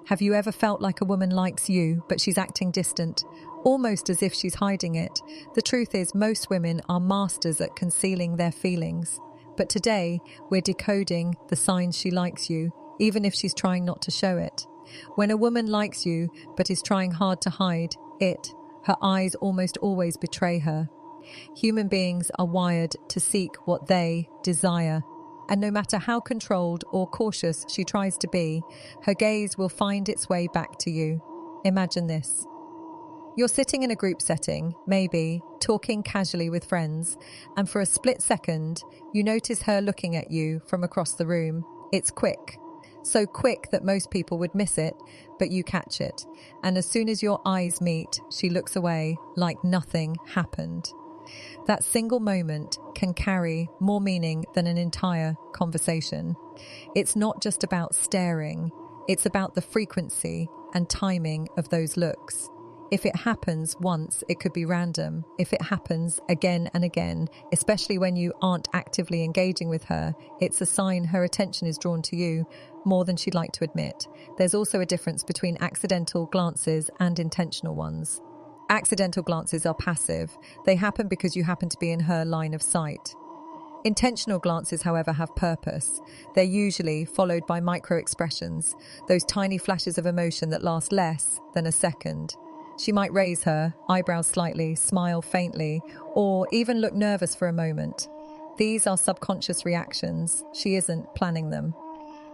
Have you ever felt like a woman likes you, but she's acting distant, almost as if she's hiding it? The truth is, most women are masters at concealing their feelings. But today, we're decoding the signs she likes you, even if she's trying not to show it. When a woman likes you, but is trying hard to hide it, her eyes almost always betray her. Human beings are wired to seek what they desire. And no matter how controlled or cautious she tries to be, her gaze will find its way back to you. Imagine this. You're sitting in a group setting, maybe, talking casually with friends, and for a split second, you notice her looking at you from across the room. It's quick. So quick that most people would miss it, but you catch it. And as soon as your eyes meet, she looks away like nothing happened. That single moment can carry more meaning than an entire conversation. It's not just about staring, it's about the frequency and timing of those looks. If it happens once, it could be random. If it happens again and again, especially when you aren't actively engaging with her, it's a sign her attention is drawn to you more than she'd like to admit. There's also a difference between accidental glances and intentional ones. Accidental glances are passive. They happen because you happen to be in her line of sight. Intentional glances, however, have purpose. They're usually followed by micro-expressions, those tiny flashes of emotion that last less than a second. She might raise her eyebrows slightly, smile faintly, or even look nervous for a moment. These are subconscious reactions. She isn't planning them.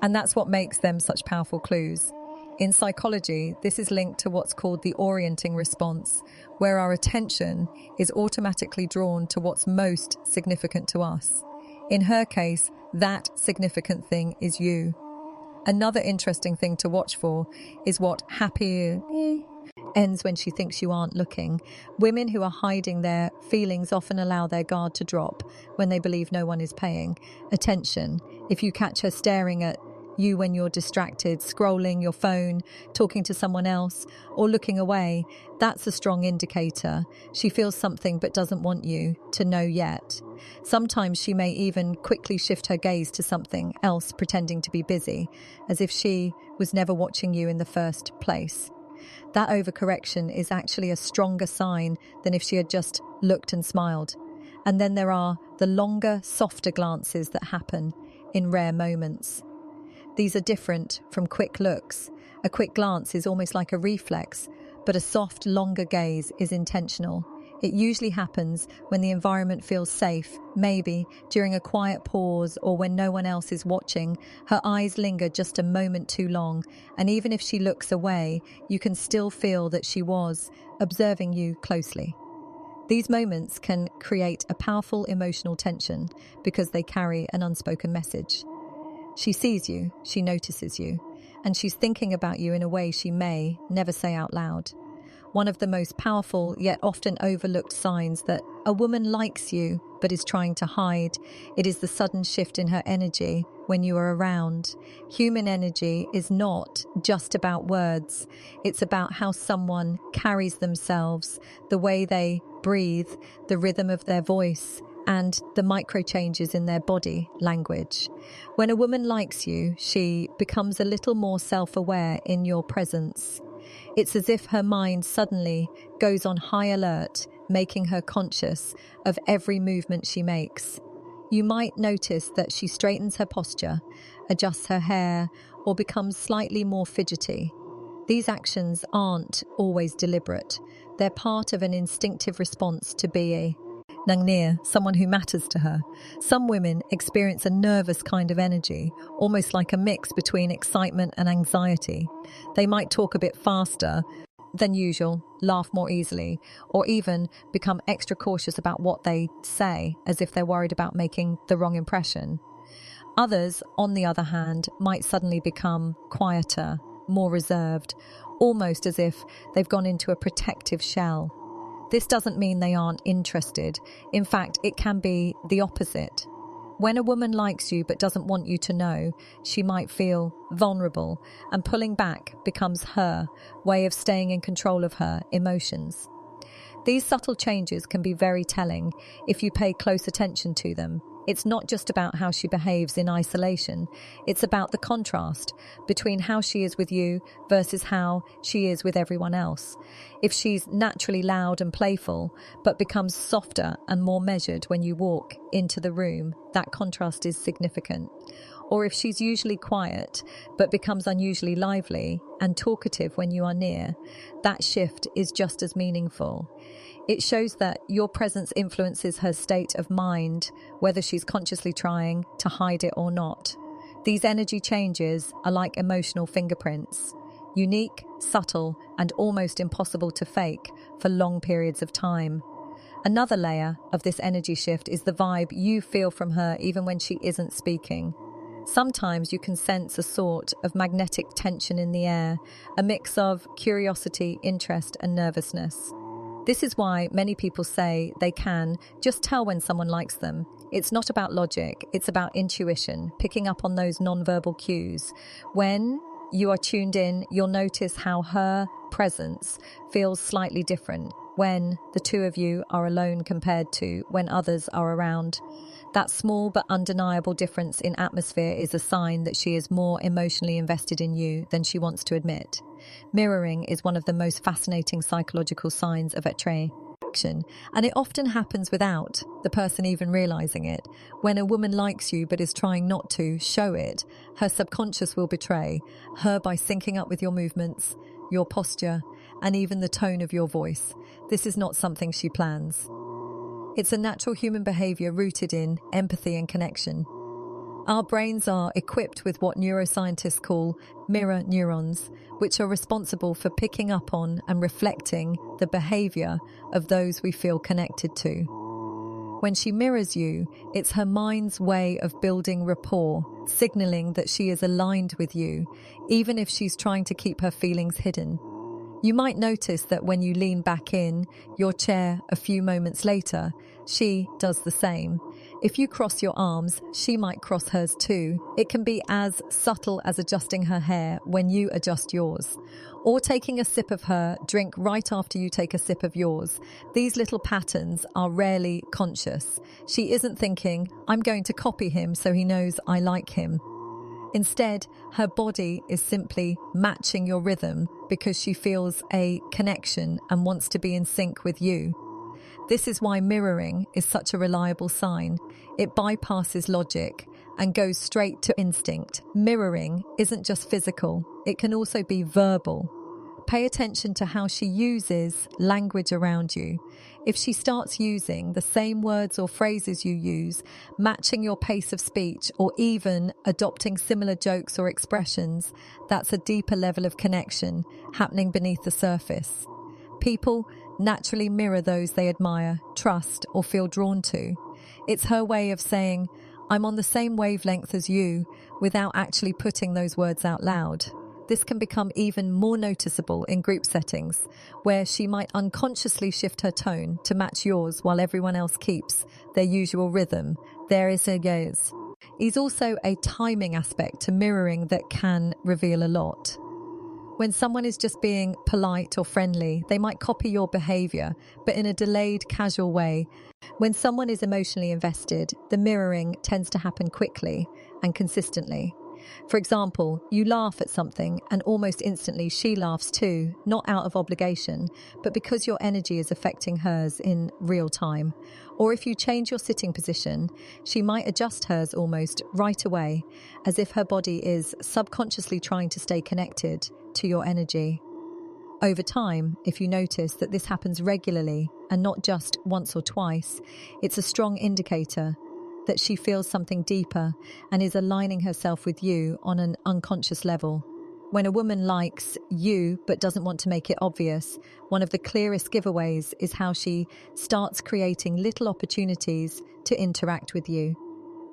And that's what makes them such powerful clues. In psychology, this is linked to what's called the orienting response, where our attention is automatically drawn to what's most significant to us. In her case, that significant thing is you. Another interesting thing to watch for is what happy ends when she thinks you aren't looking. Women who are hiding their feelings often allow their guard to drop when they believe no one is paying attention. If you catch her staring at you when you're distracted, scrolling your phone, talking to someone else, or looking away, that's a strong indicator. She feels something but doesn't want you to know yet. Sometimes she may even quickly shift her gaze to something else, pretending to be busy, as if she was never watching you in the first place. That overcorrection is actually a stronger sign than if she had just looked and smiled. And then there are the longer, softer glances that happen in rare moments. These are different from quick looks. A quick glance is almost like a reflex, but a soft, longer gaze is intentional. It usually happens when the environment feels safe, maybe during a quiet pause or when no one else is watching. Her eyes linger just a moment too long, and even if she looks away, you can still feel that she was observing you closely. These moments can create a powerful emotional tension because they carry an unspoken message. She sees you, she notices you, and she's thinking about you in a way she may never say out loud. One of the most powerful yet often overlooked signs that a woman likes you but is trying to hide, it is the sudden shift in her energy when you are around. Human energy is not just about words. It's about how someone carries themselves, the way they breathe, the rhythm of their voice, and the micro changes in their body language. When a woman likes you, she becomes a little more self-aware in your presence. It's as if her mind suddenly goes on high alert, making her conscious of every movement she makes. You might notice that she straightens her posture, adjusts her hair, or becomes slightly more fidgety. These actions aren't always deliberate. They're part of an instinctive response to being near someone who matters to her. Some women experience a nervous kind of energy, almost like a mix between excitement and anxiety. They might talk a bit faster than usual, laugh more easily, or even become extra cautious about what they say, as if they're worried about making the wrong impression. Others, on the other hand, might suddenly become quieter, more reserved, almost as if they've gone into a protective shell. This doesn't mean they aren't interested. In fact, it can be the opposite. When a woman likes you but doesn't want you to know, she might feel vulnerable, and pulling back becomes her way of staying in control of her emotions. These subtle changes can be very telling if you pay close attention to them. It's not just about how she behaves in isolation. It's about the contrast between how she is with you versus how she is with everyone else. If she's naturally loud and playful, but becomes softer and more measured when you walk into the room, that contrast is significant. Or if she's usually quiet, but becomes unusually lively and talkative when you are near, that shift is just as meaningful. It shows that your presence influences her state of mind, whether she's consciously trying to hide it or not. These energy changes are like emotional fingerprints, unique, subtle, and almost impossible to fake for long periods of time. Another layer of this energy shift is the vibe you feel from her even when she isn't speaking. Sometimes you can sense a sort of magnetic tension in the air, a mix of curiosity, interest, and nervousness. This is why many people say they can just tell when someone likes them. It's not about logic, it's about intuition, picking up on those nonverbal cues. When you are tuned in, you'll notice how her presence feels slightly different when the two of you are alone compared to when others are around. That small but undeniable difference in atmosphere is a sign that she is more emotionally invested in you than she wants to admit. Mirroring is one of the most fascinating psychological signs of attraction, and it often happens without the person even realizing it. When a woman likes you but is trying not to show it, her subconscious will betray her by syncing up with your movements, your posture, and even the tone of your voice. This is not something she plans. It's a natural human behavior rooted in empathy and connection. Our brains are equipped with what neuroscientists call mirror neurons, which are responsible for picking up on and reflecting the behavior of those we feel connected to. When she mirrors you, it's her mind's way of building rapport, signaling that she is aligned with you, even if she's trying to keep her feelings hidden. You might notice that when you lean back in your chair a few moments later, she does the same. If you cross your arms, she might cross hers too. It can be as subtle as adjusting her hair when you adjust yours, or taking a sip of her drink right after you take a sip of yours. These little patterns are rarely conscious. She isn't thinking, I'm going to copy him so he knows I like him. Instead, her body is simply matching your rhythm because she feels a connection and wants to be in sync with you. This is why mirroring is such a reliable sign. It bypasses logic and goes straight to instinct. Mirroring isn't just physical, it can also be verbal. Pay attention to how she uses language around you. If she starts using the same words or phrases you use, matching your pace of speech, or even adopting similar jokes or expressions, that's a deeper level of connection happening beneath the surface. People naturally mirror those they admire, trust, or feel drawn to. It's her way of saying, I'm on the same wavelength as you, without actually putting those words out loud. This can become even more noticeable in group settings, where she might unconsciously shift her tone to match yours while everyone else keeps their usual rhythm. There is a gaze. Is also a timing aspect to mirroring that can reveal a lot. When someone is just being polite or friendly, they might copy your behavior, but in a delayed, casual way. When someone is emotionally invested, the mirroring tends to happen quickly and consistently. For example, you laugh at something and almost instantly she laughs too, not out of obligation, but because your energy is affecting hers in real time. Or if you change your sitting position, she might adjust hers almost right away, as if her body is subconsciously trying to stay connected to your energy. Over time, if you notice that this happens regularly and not just once or twice, it's a strong indicator that she feels something deeper and is aligning herself with you on an unconscious level. When a woman likes you but doesn't want to make it obvious, one of the clearest giveaways is how she starts creating little opportunities to interact with you.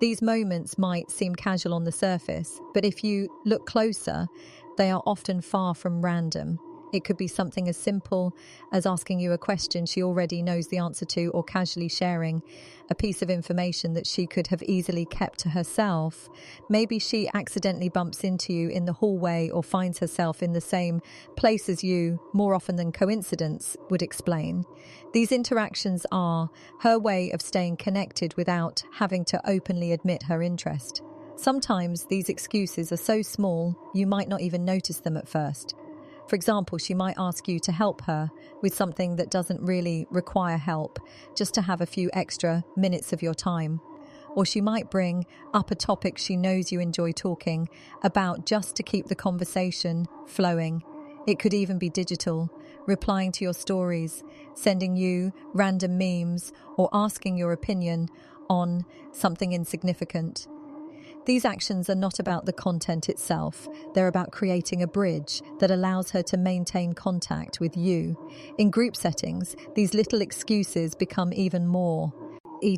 These moments might seem casual on the surface, but if you look closer, they are often far from random. It could be something as simple as asking you a question she already knows the answer to, or casually sharing a piece of information that she could have easily kept to herself. Maybe she accidentally bumps into you in the hallway or finds herself in the same place as you more often than coincidence would explain. These interactions are her way of staying connected without having to openly admit her interest. Sometimes these excuses are so small you might not even notice them at first. For example, she might ask you to help her with something that doesn't really require help, just to have a few extra minutes of your time. Or she might bring up a topic she knows you enjoy talking about just to keep the conversation flowing. It could even be digital, replying to your stories, sending you random memes, or asking your opinion on something insignificant. These actions are not about the content itself. They're about creating a bridge that allows her to maintain contact with you. In group settings, these little excuses become even more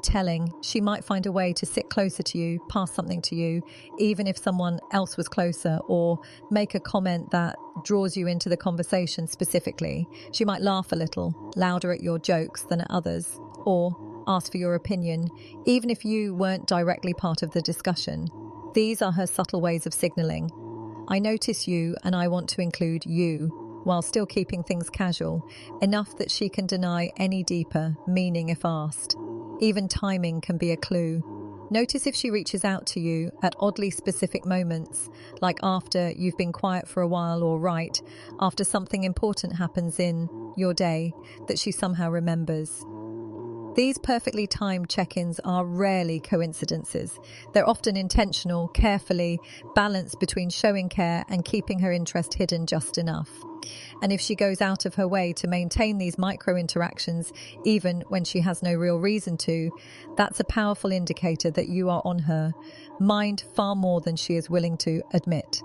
telling. She might find a way to sit closer to you, pass something to you, even if someone else was closer, or make a comment that draws you into the conversation specifically. She might laugh a little louder at your jokes than at others, or ask for your opinion, even if you weren't directly part of the discussion. These are her subtle ways of signaling, I notice you and I want to include you, while still keeping things casual, enough that she can deny any deeper meaning if asked. Even timing can be a clue. Notice if she reaches out to you at oddly specific moments, like after you've been quiet for a while, or right after something important happens in your day that she somehow remembers. These perfectly timed check-ins are rarely coincidences. They're often intentional, carefully balanced between showing care and keeping her interest hidden just enough. And if she goes out of her way to maintain these micro-interactions, even when she has no real reason to, that's a powerful indicator that you are on her mind far more than she is willing to admit.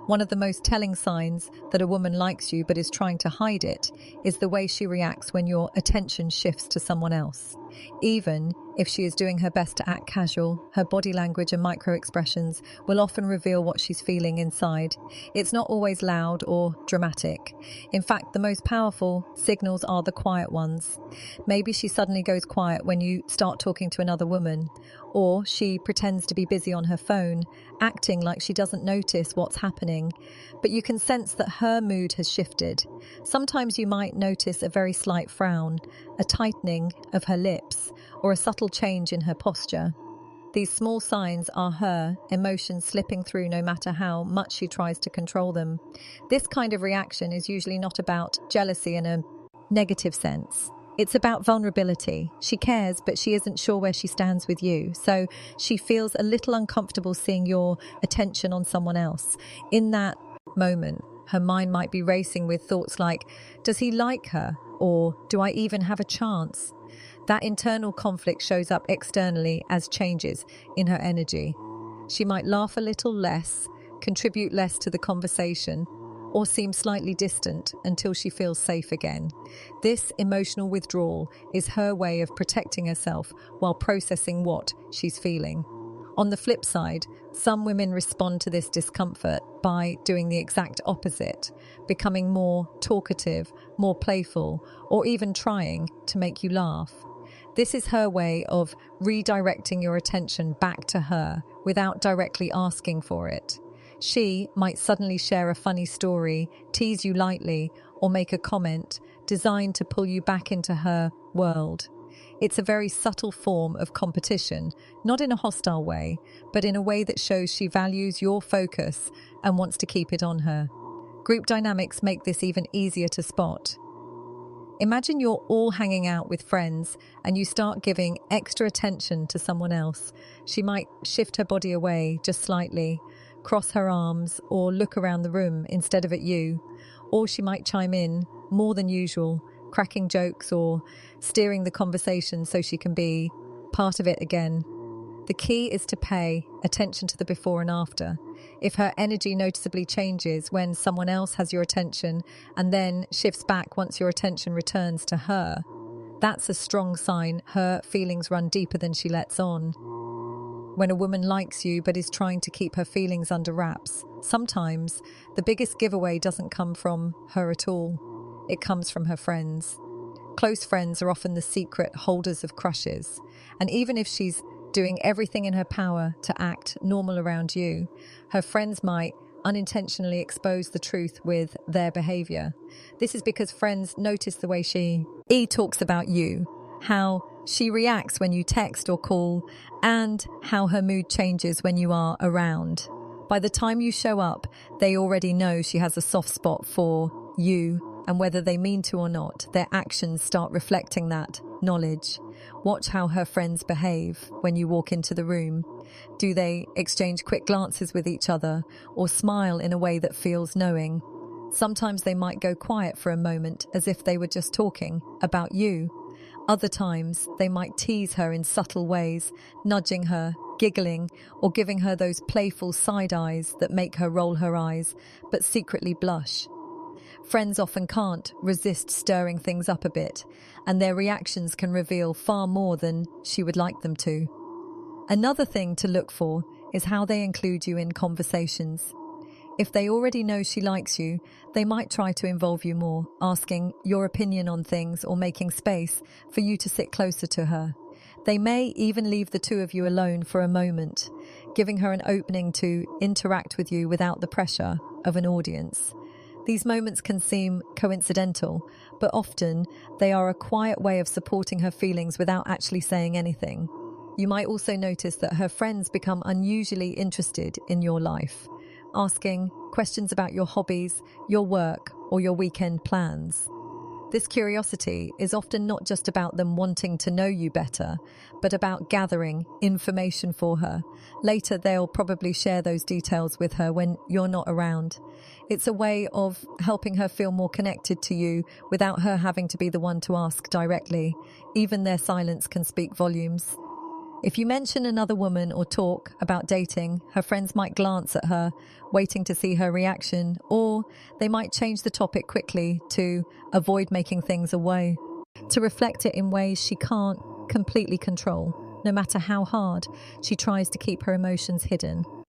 One of the most telling signs that a woman likes you but is trying to hide it is the way she reacts when your attention shifts to someone else. Even if she is doing her best to act casual, her body language and micro-expressions will often reveal what she's feeling inside. It's not always loud or dramatic. In fact, the most powerful signals are the quiet ones. Maybe she suddenly goes quiet when you start talking to another woman, or she pretends to be busy on her phone, acting like she doesn't notice what's happening, but you can sense that her mood has shifted. Sometimes you might notice a very slight frown, a tightening of her lips, or a subtle change in her posture. These small signs are her emotions slipping through no matter how much she tries to control them. This kind of reaction is usually not about jealousy in a negative sense. It's about vulnerability. She cares, but she isn't sure where she stands with you. So she feels a little uncomfortable seeing your attention on someone else. In that moment, her mind might be racing with thoughts like, does he like her? Or do I even have a chance? That internal conflict shows up externally as changes in her energy. She might laugh a little less, contribute less to the conversation, or seem slightly distant until she feels safe again. This emotional withdrawal is her way of protecting herself while processing what she's feeling. On the flip side, some women respond to this discomfort by doing the exact opposite, becoming more talkative, more playful, or even trying to make you laugh. This is her way of redirecting your attention back to her without directly asking for it. She might suddenly share a funny story, tease you lightly, or make a comment designed to pull you back into her world. It's a very subtle form of competition, not in a hostile way, but in a way that shows she values your focus and wants to keep it on her. Group dynamics make this even easier to spot. Imagine you're all hanging out with friends and you start giving extra attention to someone else. She might shift her body away just slightly, cross her arms, or look around the room instead of at you. Or she might chime in more than usual, cracking jokes or steering the conversation so she can be part of it again. The key is to pay attention to the before and after. If her energy noticeably changes when someone else has your attention and then shifts back once your attention returns to her, that's a strong sign her feelings run deeper than she lets on. When a woman likes you but is trying to keep her feelings under wraps, sometimes the biggest giveaway doesn't come from her at all. It comes from her friends. Close friends are often the secret holders of crushes, and even if she's doing everything in her power to act normal around you, her friends might unintentionally expose the truth with their behavior. This is because friends notice the way she talks about you, how she reacts when you text or call, and how her mood changes when you are around. By the time you show up, they already know she has a soft spot for you, and whether they mean to or not, their actions start reflecting that knowledge. Watch how her friends behave when you walk into the room. Do they exchange quick glances with each other or smile in a way that feels knowing? Sometimes they might go quiet for a moment as if they were just talking about you. Other times they might tease her in subtle ways, nudging her, giggling, or giving her those playful side eyes that make her roll her eyes but secretly blush. Friends often can't resist stirring things up a bit, and their reactions can reveal far more than she would like them to. Another thing to look for is how they include you in conversations. If they already know she likes you, they might try to involve you more, asking your opinion on things or making space for you to sit closer to her. They may even leave the two of you alone for a moment, giving her an opening to interact with you without the pressure of an audience. These moments can seem coincidental, but often they are a quiet way of supporting her feelings without actually saying anything. You might also notice that her friends become unusually interested in your life, asking questions about your hobbies, your work, or your weekend plans. This curiosity is often not just about them wanting to know you better, but about gathering information for her. Later, they'll probably share those details with her when you're not around. It's a way of helping her feel more connected to you without her having to be the one to ask directly. Even their silence can speak volumes. If you mention another woman or talk about dating, her friends might glance at her, waiting to see her reaction, or they might change the topic quickly to avoid making things away, to reflect it in ways she can't completely control, no matter how hard she tries to keep her emotions hidden.